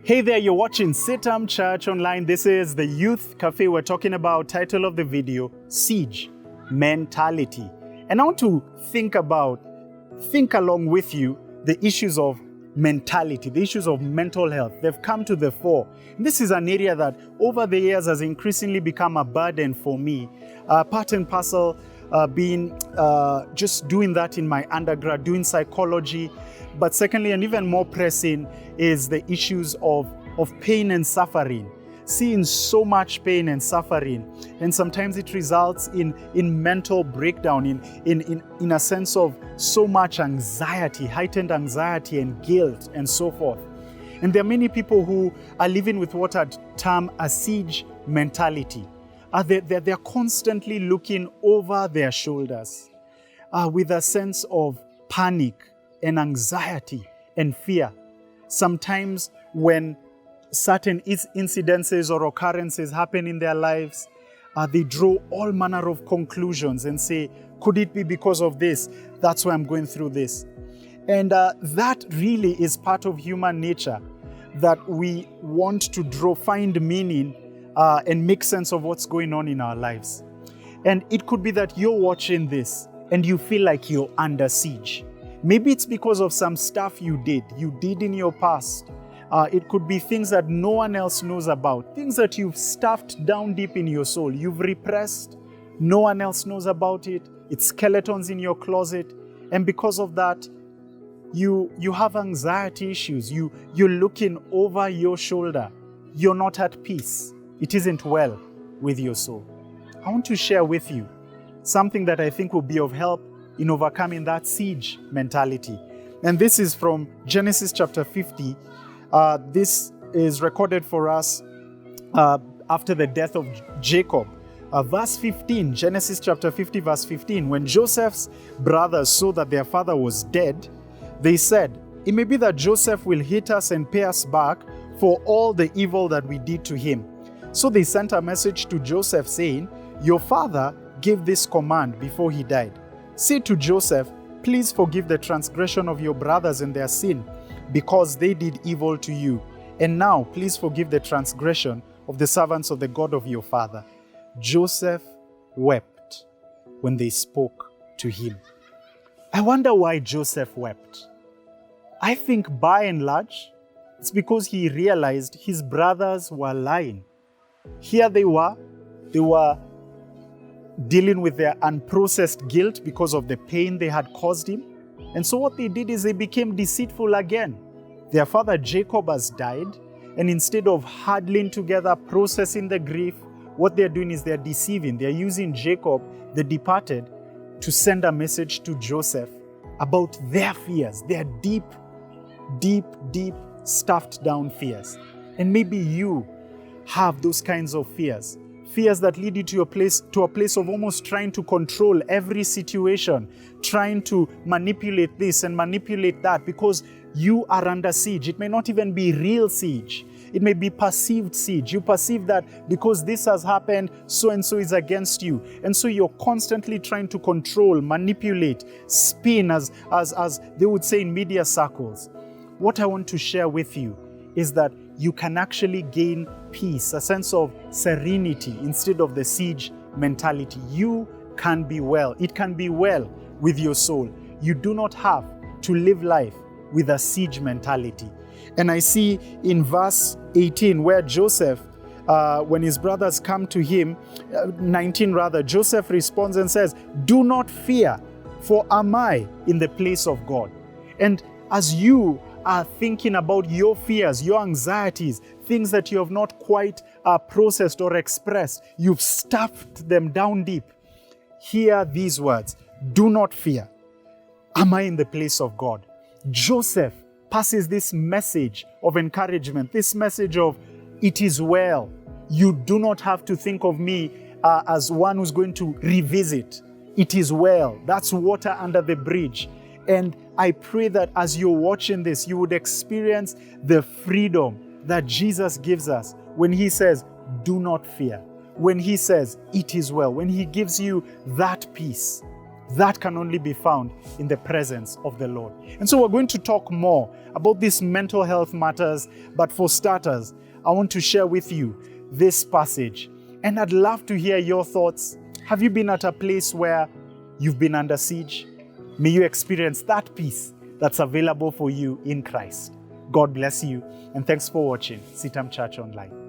Hey there, you're watching CITAM Church Online. This is the Youth Cafe. We're talking about, title of the video, Siege Mentality. And I want to think along with you, the issues of mentality, the issues of mental health. They've come to the fore. And this is an area that over the years has increasingly become a burden for me. Part and parcel being just doing that in my undergrad, doing psychology. But secondly, and even more pressing, is the issues of pain and suffering. Seeing so much pain and suffering. And sometimes it results in mental breakdown, in a sense of so much anxiety, heightened anxiety and guilt and so forth. And there are many people who are living with what I'd term a siege mentality. They're constantly looking over their shoulders with a sense of panic and anxiety and fear. Sometimes when certain incidences or occurrences happen in their lives, they draw all manner of conclusions and say, could it be because of this? That's why I'm going through this. And that really is part of human nature, that we want to find meaning and make sense of what's going on in our lives. And it could be that you're watching this and you feel like you're under siege. Maybe it's because of some stuff you did in your past. It could be things that no one else knows about, things that you've stuffed down deep in your soul, you've repressed, no one else knows about it, it's skeletons in your closet, and because of that, you have anxiety issues, you're looking over your shoulder, you're not at peace, it isn't well with your soul. I want to share with you something that I think will be of help in overcoming that siege mentality. And this is from Genesis chapter 50. This is recorded for us after the death of Jacob. Verse 15, Genesis chapter 50, verse 15. When Joseph's brothers saw that their father was dead, they said, "It may be that Joseph will hit us and pay us back for all the evil that we did to him." So they sent a message to Joseph saying, "Your father gave this command before he died. Say to Joseph, please forgive the transgression of your brothers and their sin, because they did evil to you. And now, please forgive the transgression of the servants of the God of your father." Joseph wept when they spoke to him. I wonder why Joseph wept. I think by and large, it's because he realized his brothers were lying. Here they were dealing with their unprocessed guilt because of the pain they had caused him. And so what they did is they became deceitful again. Their father Jacob has died, and instead of huddling together, processing the grief, what they're doing is they're deceiving. They're using Jacob, the departed, to send a message to Joseph about their fears, their deep, stuffed down fears. And maybe you have those kinds of fears. Fears that lead you to a place of almost trying to control every situation, trying to manipulate this and manipulate that because you are under siege. It may not even be real siege. It may be perceived siege. You perceive that because this has happened, so-and-so is against you. And so you're constantly trying to control, manipulate, spin, as they would say in media circles. What I want to share with you is that you can actually gain peace, a sense of serenity instead of the siege mentality. You can be well. It can be well with your soul. You do not have to live life with a siege mentality. And I see in verse 18 where Joseph, when his brothers come to him, 19 rather, Joseph responds and says, "Do not fear, for am I in the place of God?" And as you are thinking about your fears, your anxieties, things that you have not quite processed or expressed, you've stuffed them down deep. Hear these words, "Do not fear. Am I in the place of God?" Joseph passes this message of encouragement, this message of, it is well. You do not have to think of me as one who's going to revisit. It is well. That's water under the bridge. And I pray that as you're watching this, you would experience the freedom that Jesus gives us when he says, "Do not fear." When he says, "It is well." When he gives you that peace. that can only be found in the presence of the Lord. And so we're going to talk more about these mental health matters. But for starters, I want to share with you this passage. And I'd love to hear your thoughts. Have you been at a place where you've been under siege? May you experience that peace that's available for you in Christ. God bless you, and thanks for watching CITAM Church Online.